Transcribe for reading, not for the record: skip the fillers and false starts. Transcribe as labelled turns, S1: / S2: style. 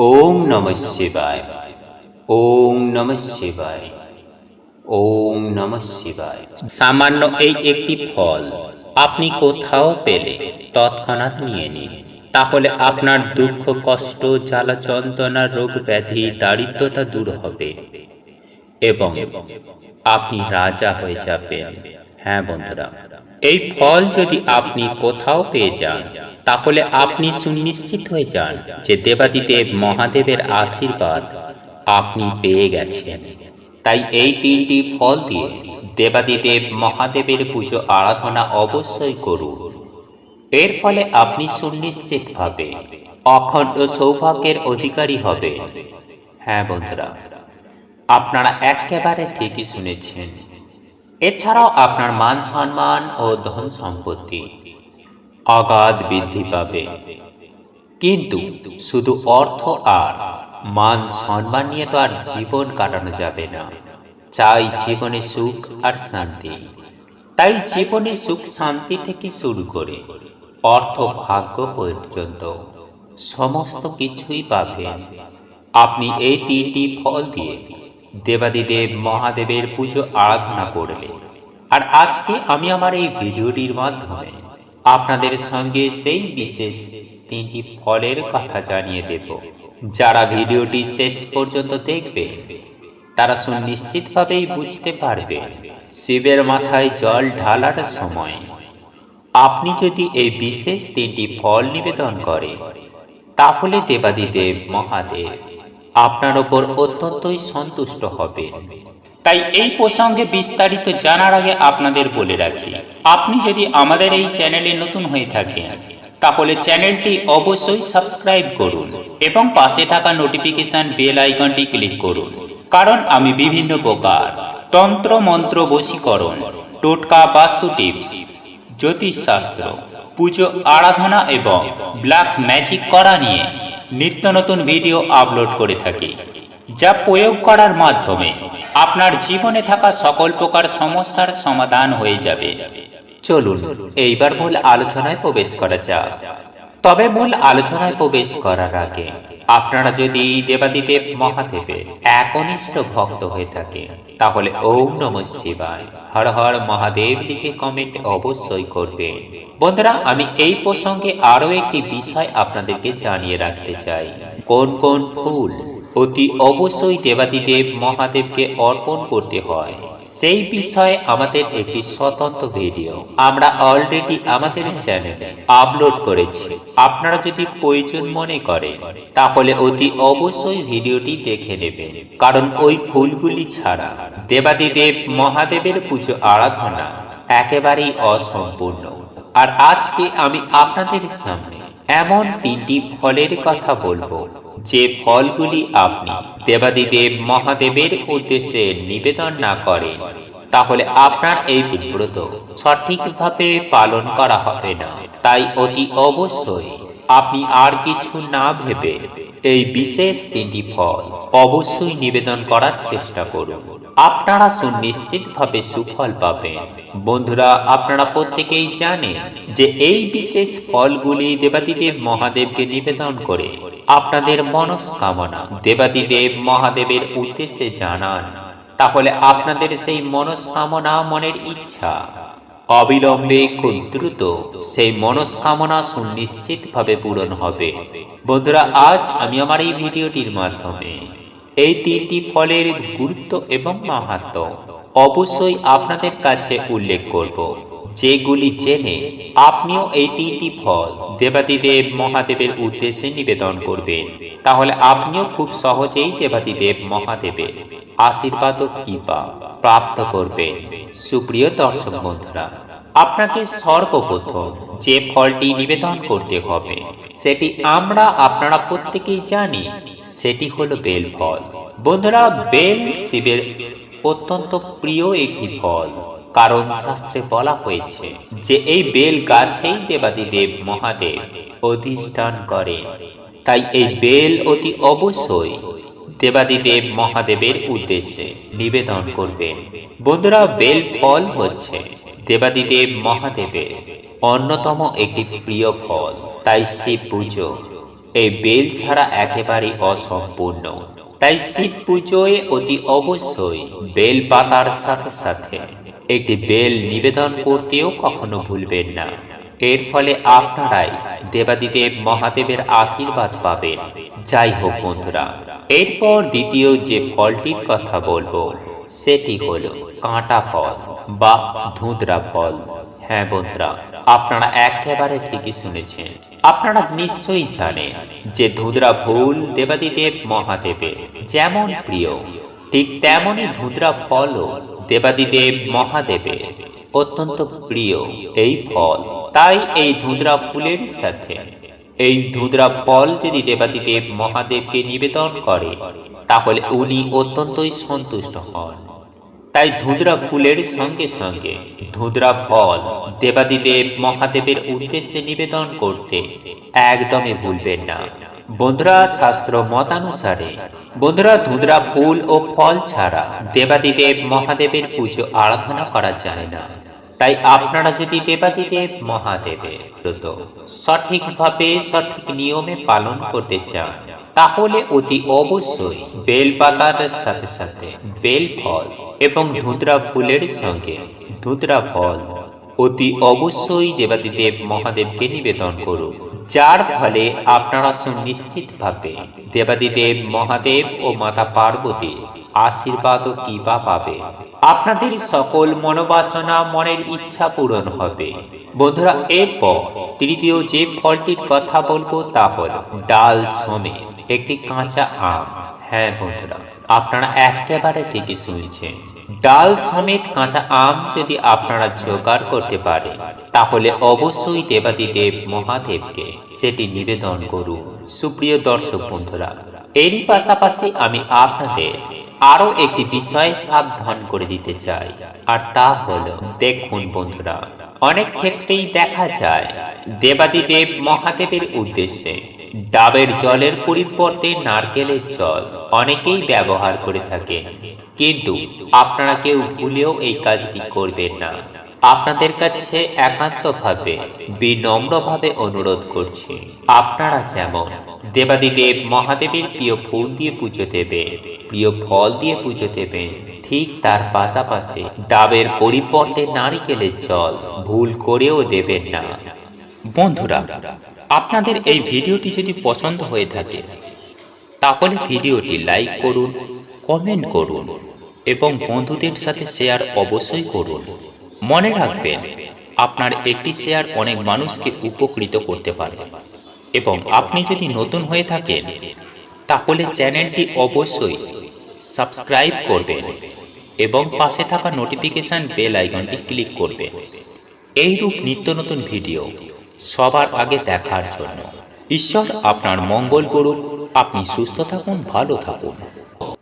S1: ওম নমঃ শিবায়। ওম নমঃ শিবায়। ওম নমঃ শিবায়। সামান্য এই একটি ফল আপনি কোথাও পেলে তৎক্ষণাৎ নিয়ে নিন। তাহলে আপনার দুঃখ, কষ্ট, জ্বালা, যন্ত্রণা, রোগ, ব্যাধি, দারিদ্রতা দূর হবে এবং আপনি রাজা হয়ে যাবেন। হ্যাঁ বন্ধুরা, এই ফল যদি আপনি কোথাও পেয়ে যান তাহলে আপনি সুনিশ্চিত হয়ে যান যে দেবাদিদেব মহাদেবের আশীর্বাদ আপনি পেয়ে গেছেন। তাই এই তিনটি ফল দিয়ে দেবাদিদেব মহাদেবের পুজো আরাধনা অবশ্যই করুন। এর ফলে আপনি সুনিশ্চিতভাবে অখণ্ড সৌভাগ্যের অধিকারী হবে। হ্যাঁ বন্ধুরা, আপনারা একেবারে ঠিকই শুনেছেন। এছাড়াও আপনার মান সম্মান ও ধন সম্পত্তি অগাধ বৃদ্ধি পাবে। কিন্তু শুধু অর্থ আর মান সম্মান নিয়ে তো আর জীবন কাটানো যাবে না। চাই জীবনে সুখ আর শান্তি। তাই জীবনে সুখ শান্তি থেকে শুরু করে অর্থ ভাগ্য পর্যন্ত সমস্ত কিছুই পাবেন আপনি এই তিনটি ফল দিয়ে দেবাদিদেব মহাদেবের পুজো আরাধনা করলে। আর আজকে আমি আমার এই ভিডিওটির মাধ্যমে আপনাদের সঙ্গে সেই বিশেষ তিনটি ফলের কথা জানিয়ে দেব। যারা ভিডিওটি শেষ পর্যন্ত দেখবে তারা সুনিশ্চিতভাবেই বুঝতে পারবে শিবের মাথায় জল ঢালার সময় আপনি যদি এই বিশেষ তিনটি ফল নিবেদন করেন তাহলে দেবাদিদেব মহাদেব আপনার ওপর অত্যন্তই সন্তুষ্ট হবেন। তাই এই প্রসঙ্গে বিস্তারিত জানার আগে আপনাদের বলে রাখি, আপনি যদি আমাদের এই চ্যানেলে নতুন হয়ে থাকেন তাহলে চ্যানেলটি অবশ্যই সাবস্ক্রাইব করুন এবং পাশে থাকা নোটিফিকেশন বেল আইকনটি ক্লিক করুন। কারণ আমি বিভিন্ন প্রকার তন্ত্র মন্ত্র, বশীকরণ, টোটকা, বাস্তু টিপস, জ্যোতিষশাস্ত্র, পুজো আরাধনা এবং ব্ল্যাক ম্যাজিক করা নিয়ে নিত্য নতুন ভিডিও আপলোড করে থাকি, যা প্রয়োগ করার মাধ্যমে আপনার জীবনে থাকা সকল প্রকার সমস্যার সমাধান হয়ে যাবে। চলুন এইবার মূল আলোচনায় প্রবেশ করা যাক। তবে মূল আলোচনায় প্রবেশ করার আগে আপনারা যদি দেবাদিদেব মহাদেবের একনিষ্ঠ ভক্ত হয়ে থাকে তাহলে ওম নমঃ শিবায়, হর হর মহাদেব লিখে কমেন্ট অবশ্যই করবে। বন্ধুরা, আমি এই প্রসঙ্গে আরো একটি বিষয় আপনাদেরকে জানিয়ে রাখতে চাই। কোন কোন ফুল অতি অবশ্যই দেবাদিদেব মহাদেবকে অর্পণ করতে হয় সেই বিষয়ে আমাদের একটি স্বতন্ত্র ভিডিও আমরা অলরেডি আমাদের চ্যানেলে আপলোড করেছি। আপনারা যদি প্রয়োজন মনে করেন তাহলে অতি অবশ্যই ভিডিওটি দেখে নেবেন, কারণ ওই ফুলগুলি ছাড়া দেবাদিদেব মহাদেবের পুজো আরাধনা একেবারেই অসম্পূর্ণ। আর আজকে আমি আপনাদের সামনে এমন তিনটি ফলের কথা বলবো যে ফলগুলি আপনি দেবাদিদেব মহাদেবের উদ্দেশ্যে নিবেদন না করেন তাহলে আপনার এই ব্রত সঠিকভাবে পালন করা হবে না। তাই অতি অবশ্যই আপনি আর কিছু না ভেবে এই বিশেষ তিনটি ফল অবশ্যই নিবেদন করার চেষ্টা করুন। আপনারা সুনিশ্চিতভাবে সুফল পাবেন। বন্ধুরা, আপনারা প্রত্যেকেই জানেন যে এই বিশেষ ফলগুলি দেবাদিদেব মহাদেবকে নিবেদন করে আপনাদের মনস্কামনা দেবাদিদেব মহাদেবের উদ্দেশ্যে জানান, তাহলে আপনাদের সেই মনস্কামনা, মনের ইচ্ছা অবিলম্বে খুব দ্রুত সেই মনস্কামনা সুনিশ্চিতভাবে পূরণ হবে। বন্ধুরা, আজ আমি আমার এই ভিডিওটির মাধ্যমে এই তিনটি ফলের গুরুত্ব এবং মাহাত্ম্য অবশ্যই আপনাদের কাছে উল্লেখ করব, যেগুলি জেনে আপনিও এই তিনটি ফল দেবাদিদেব মহাদেবের উদ্দেশ্যে নিবেদন করবেন। তাহলে আপনিও খুব সহজেই দেবাদিদেব মহাদেবের আশীর্বাদ ও কৃপা প্রাপ্ত করবেন। সুপ্রিয় দর্শক বন্ধুরা, আপনাকে সর্বপ্রথম যে ফলটি নিবেদন করতে হবে সেটি আপনারা প্রত্যেকেই জানি, সেটি হলো বেল ফল। বন্ধুরা, বেল শিবের অত্যন্ত প্রিয় একটি ফল, কারণ শাস্ত্রে বলা হয়েছে যে এই বেল গাছেই দেবাদিদেব মহাদেব অধিষ্ঠান করেন। তাই এই বেল অতি অবশ্যই দেবাদিদেব মহাদেবের উদ্দেশ্যে নিবেদন করবেন। বন্ধুরা, বেল ফল হচ্ছে দেবাদিদেব মহাদেবের অন্যতম একটি প্রিয় ফল। তাই শিব পুজো এই বেল ছাড়া একেবারেই অসম্পূর্ণ। তাই শিব পুজোয় অতি অবশ্যই বেল পাতার সাথে সাথে একটি বেল নিবেদন করতেও কখনো ভুলবেন না। এর ফলে আপনারাই দেবাদিদেব মহাদেবের আশীর্বাদ পাবেন। যাই হোক বন্ধুরা, এরপর দ্বিতীয় যে ফলটির কথা বলবো সেটি হলো কাঁটা ফল বা ধুঁধরা ফল। হ্যাঁ বন্ধুরা, আপনারা একেবারে ঠিকই শুনেছেন। আপনারা নিশ্চয়ই জানেন যে ধুঁধরা ফুল দেবাদিদেব মহাদেবের যেমন প্রিয়, ঠিক তেমনই ধুঁধরা ফলও দেবাদিদেব মহাদেবের অত্যন্ত প্রিয় এই ফল। তাই এই ধুঁধরা ফুলের সাথে এই ধুঁধরা ফল যদি দেবাদিদেব মহাদেবকে নিবেদন করে তাহলে উনি অত্যন্তই সন্তুষ্ট হন। তাই ধুঁধরা ফুলের সঙ্গে সঙ্গে ধুঁধরা ফল দেবাদিদেব মহাদেবের উদ্দেশ্যে নিবেদন করতে একদমই ভুলবেন না। বন্ধুরা, শাস্ত্র মতানুসারে বন্ধুরা ধুঁধরা ফুল ও ফল ছাড়া দেবাদিদেব মহাদেবের পুজো আরাধনা করা যায় না। তাই আপনারা যদি দেবাদিদেব মহাদেবের ব্রত সঠিকভাবে সঠিক নিয়মে পালন করতে চান তাহলে অতি অবশ্যই বেল পাতার সাথে সাথে বেল ফল এবং ধুঁধরা ফুলের সঙ্গে ধুঁধরা ফল অতি অবশ্যই দেবাদিদেব মহাদেবকে নিবেদন করুন। যার ফলে আপনারা সুনিশ্চিতভাবে দেবাদিদেব মহাদেব ও মাতা পার্বতীর আশীর্বাদ ও কৃপা পাবে। আপনাদের সকল মনোবাসনা মনের ইচ্ছা পূরণ হবে। বন্ধুরা, এরপর তৃতীয় যে ফলটির কথা বলবো তা হল ডাল সমেত একটি কাঁচা আম। হ্যাঁ বন্ধুরা, আপনারা একেবারে ঠিকই শুনছেন। ডাল সমেত কাঁচা আম যদি আপনারা জোগাড় করতে পারেন তাহলে অবশ্যই দেবাদিদেব মহাদেবকে সেটি নিবেদন করুন। সুপ্রিয় দর্শক বন্ধুরা, এরই পাশাপাশি আমি আপনাদের আরো একটি বিষয়ে সাবধান করে দিতে চাই, আর তা হলো দেখুন বন্ধুরা, অনেক ক্ষেত্রেই দেখা যায় দেবাদিদেব মহাদেবের উদ্দেশ্যে ডাবের জলের পরিবর্তে নারকেলের জল অনেকেই ব্যবহার করে থাকেন। কিন্তু আপনারা কেউ ভুলেও এই কাজটি করবেন না। আপনাদের কাছে একান্তভাবে বিনম্রভাবে অনুরোধ করছি, আপনারা যেমন দেবাদিদেব মহাদেবের প্রিয় ফুল দিয়ে পুজো দেবেন, প্রিয় ফল দিয়ে পুজো দেবেন, ঠিক তার পাশাপাশি ডাবের পরিবর্তে নারকেলের জল ভুল করেও দেবেন না। বন্ধুরা, আপনাদের এই ভিডিওটি যদি পছন্দ হয়ে থাকে তাহলে ভিডিওটি লাইক করুন, কমেন্ট করুন এবং বন্ধুদের সাথে শেয়ার অবশ্যই করুন। মনে রাখবেন, আপনার একটি শেয়ার অনেক মানুষকে উপকৃত করতে পারে। এবং আপনি যদি নতুন হয়ে থাকেন তাহলে চ্যানেলটি অবশ্যই সাবস্ক্রাইব করবেন এবং পাশে থাকা নোটিফিকেশন বেল আইকনটি ক্লিক করবেন এইরূপ নিত্য নতুন ভিডিও সবার আগে দেখার জন্য। ঈশ্বর আপনার মঙ্গল করুক। আপনি সুস্থ থাকুন, ভালো থাকুন।